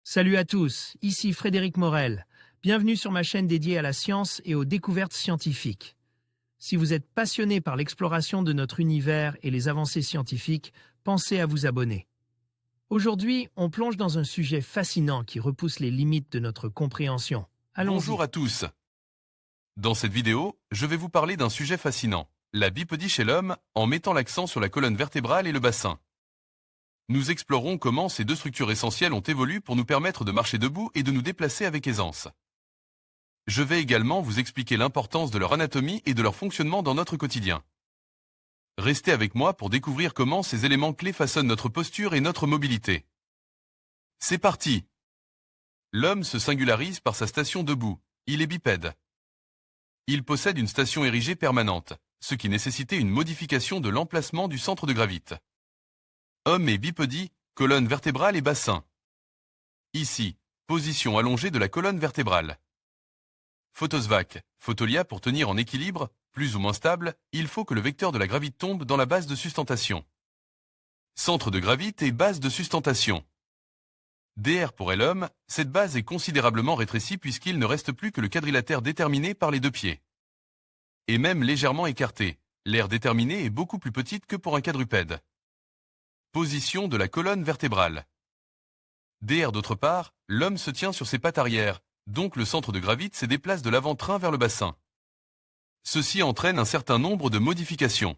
Salut à tous, ici Frédéric Morel. Bienvenue sur ma chaîne dédiée à la science et aux découvertes scientifiques. Si vous êtes passionné par l'exploration de notre univers et les avancées scientifiques, pensez à vous abonner. Aujourd'hui, on plonge dans un sujet fascinant qui repousse les limites de notre compréhension. Bonjour Allons-y. à tous. Dans cette vidéo, je vais vous parler d'un sujet fascinant, la bipédie chez l'homme, en mettant l'accent sur la colonne vertébrale et le bassin. Nous explorerons comment ces deux structures essentielles ont évolué pour nous permettre de marcher debout et de nous déplacer avec aisance. Je vais également vous expliquer l'importance de leur anatomie et de leur fonctionnement dans notre quotidien. Restez avec moi pour découvrir comment ces éléments clés façonnent notre posture et notre mobilité. C'est parti! L'homme se singularise par sa station debout. Il est bipède. Il possède une station érigée permanente, ce qui nécessitait une modification de l'emplacement du centre de gravité. Homme et bipédie, colonne vertébrale et bassin. Ici, position allongée de la colonne vertébrale. Photosvac, photolia pour tenir en équilibre, plus ou moins stable, il faut que le vecteur de la gravité tombe dans la base de sustentation. Centre de gravité et base de sustentation. DR pour l'homme, cette base est considérablement rétrécie puisqu'il ne reste plus que le quadrilatère déterminé par les deux pieds. Et même légèrement écarté, l'aire déterminée est beaucoup plus petite que pour un quadrupède. Position de la colonne vertébrale. DR d'autre part, l'homme se tient sur ses pattes arrière, donc le centre de gravité se déplace de l'avant-train vers le bassin. Ceci entraîne un certain nombre de modifications.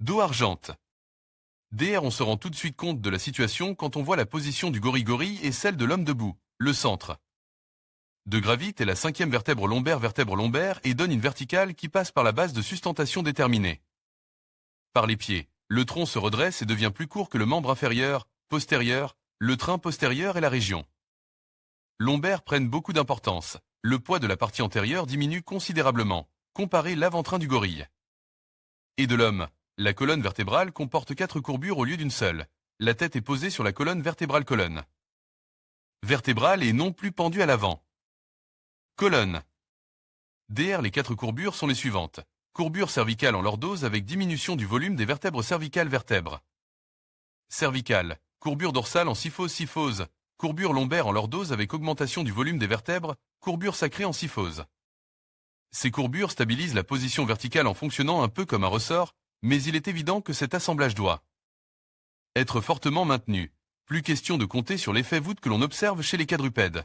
Dos argente. DR on se rend tout de suite compte de la situation quand on voit la position du gorille-gorille et celle de l'homme debout, le centre. De gravité est la cinquième vertèbre lombaire et donne une verticale qui passe par la base de sustentation déterminée. Par les pieds, le tronc se redresse et devient plus court que le membre inférieur, postérieur, le train postérieur et la région. Lombaires prennent beaucoup d'importance. Le poids de la partie antérieure diminue considérablement, comparé l'avant-train du gorille. Et de l'homme, la colonne vertébrale comporte 4 courbures au lieu d'une seule. La tête est posée sur la colonne vertébrale-colonne. Vertébrale et non plus pendue à l'avant. Colonne. DR les 4 courbures sont les suivantes. Courbure cervicale en lordose avec diminution du volume des vertèbres cervicales-vertèbres. Cervicale. Courbure dorsale en syphose-syphose. Courbure lombaire en lordose avec augmentation du volume des vertèbres. Courbure sacrée en syphose. Ces courbures stabilisent la position verticale en fonctionnant un peu comme un ressort, mais il est évident que cet assemblage doit être fortement maintenu. Plus question de compter sur l'effet voûte que l'on observe chez les quadrupèdes.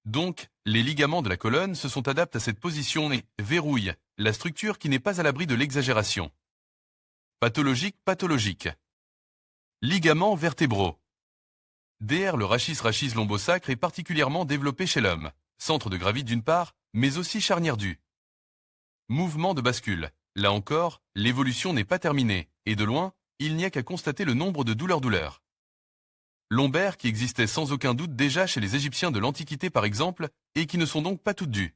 Donc, les ligaments de la colonne se sont adaptés à cette position et verrouillent la structure qui n'est pas à l'abri de l'exagération. Pathologique. Ligaments vertébraux. DR le rachis lombosacre est particulièrement développé chez l'homme, centre de gravité d'une part, mais aussi charnière du mouvement de bascule. Là encore, l'évolution n'est pas terminée, et de loin, il n'y a qu'à constater le nombre de douleurs. Lombaires qui existaient sans aucun doute déjà chez les Égyptiens de l'Antiquité par exemple, et qui ne sont donc pas toutes dues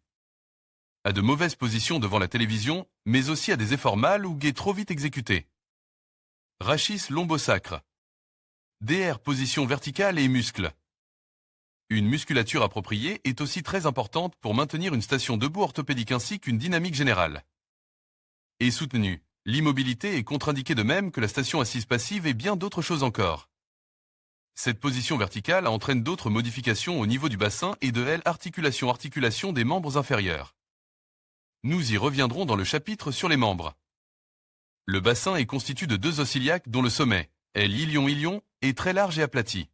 à de mauvaises positions devant la télévision, mais aussi à des efforts mal ou gays trop vite exécutés. Rachis lombosacre. DR position verticale et muscles. Une musculature appropriée est aussi très importante pour maintenir une station debout orthopédique ainsi qu'une dynamique générale. Et soutenue, l'immobilité est contre-indiquée de même que la station assise passive et bien d'autres choses encore. Cette position verticale entraîne d'autres modifications au niveau du bassin et de l'articulation des membres inférieurs. Nous y reviendrons dans le chapitre sur les membres. Le bassin est constitué de 2 os iliaques dont le sommet est l'ilion est très large et aplati.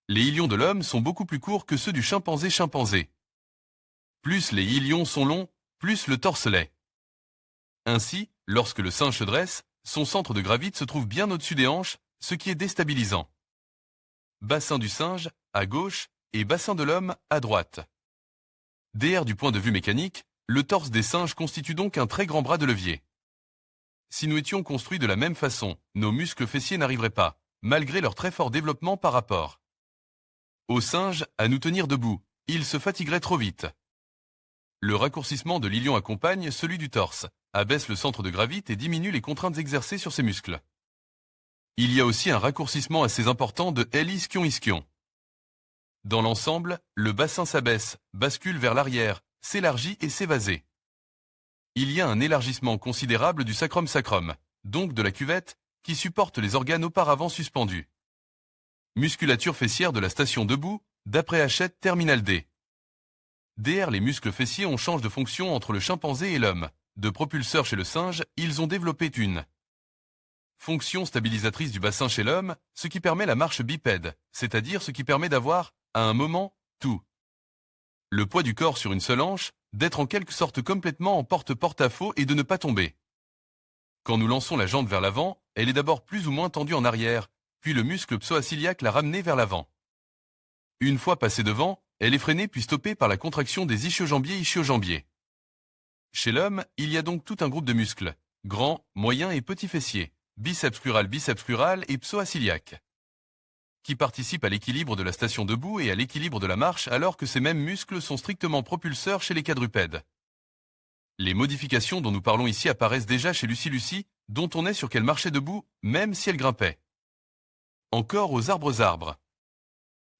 Les ilions de l'homme sont beaucoup plus courts que ceux du chimpanzé. Plus les ilions sont longs, plus le torse l'est. Ainsi, lorsque le singe se dresse, son centre de gravité se trouve bien au-dessus des hanches, ce qui est déstabilisant. Bassin du singe, à gauche, et bassin de l'homme, à droite. DR du point de vue mécanique, le torse des singes constitue donc un très grand bras de levier. Si nous étions construits de la même façon, nos muscles fessiers n'arriveraient pas, malgré leur très fort développement par rapport aux singes, à nous tenir debout, ils se fatigueraient trop vite. Le raccourcissement de l'ilion accompagne celui du torse, abaisse le centre de gravité et diminue les contraintes exercées sur ses muscles. Il y a aussi un raccourcissement assez important de L-ischion-ischion. Dans l'ensemble, le bassin s'abaisse, bascule vers l'arrière, s'élargit et s'évasait. Il y a un élargissement considérable du sacrum, donc de la cuvette, qui supporte les organes auparavant suspendus. Musculature fessière de la station debout, d'après Hachette Terminal D. DR. Les muscles fessiers ont changé de fonction entre le chimpanzé et l'homme. De propulseur chez le singe, ils ont développé une fonction stabilisatrice du bassin chez l'homme, ce qui permet la marche bipède, c'est-à-dire ce qui permet d'avoir, à un moment, tout le poids du corps sur une seule hanche, d'être en quelque sorte complètement en porte-porte-à-faux et de ne pas tomber. Quand nous lançons la jambe vers l'avant, elle est d'abord plus ou moins tendue en arrière, puis le muscle psoas-iliaque la ramenée vers l'avant. Une fois passée devant, elle est freinée puis stoppée par la contraction des ischio-jambiers. Chez l'homme, il y a donc tout un groupe de muscles, grands, moyens et petits fessiers, biceps plural et psoas-iliaque, qui participent à l'équilibre de la station debout et à l'équilibre de la marche alors que ces mêmes muscles sont strictement propulseurs chez les quadrupèdes. Les modifications dont nous parlons ici apparaissent déjà chez Lucie, dont on est sûr qu'elle marchait debout, même si elle grimpait. Encore aux arbres.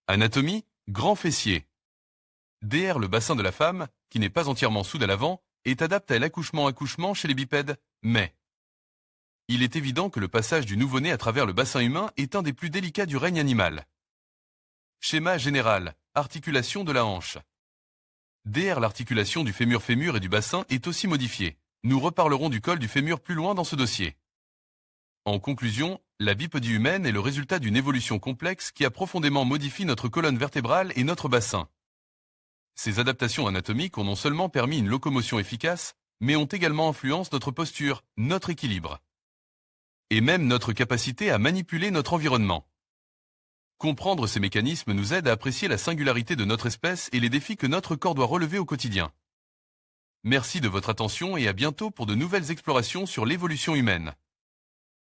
Anatomie, grand fessier. DR. Le bassin de la femme, qui n'est pas entièrement soude à l'avant, est adapté à l'accouchement chez les bipèdes, mais il est évident que le passage du nouveau-né à travers le bassin humain est un des plus délicats du règne animal. Schéma général, articulation de la hanche. DR. L'articulation du fémur et du bassin est aussi modifiée. Nous reparlerons du col du fémur plus loin dans ce dossier. En conclusion, la bipédie humaine est le résultat d'une évolution complexe qui a profondément modifié notre colonne vertébrale et notre bassin. Ces adaptations anatomiques ont non seulement permis une locomotion efficace, mais ont également influencé notre posture, notre équilibre, et même notre capacité à manipuler notre environnement. Comprendre ces mécanismes nous aide à apprécier la singularité de notre espèce et les défis que notre corps doit relever au quotidien. Merci de votre attention et à bientôt pour de nouvelles explorations sur l'évolution humaine.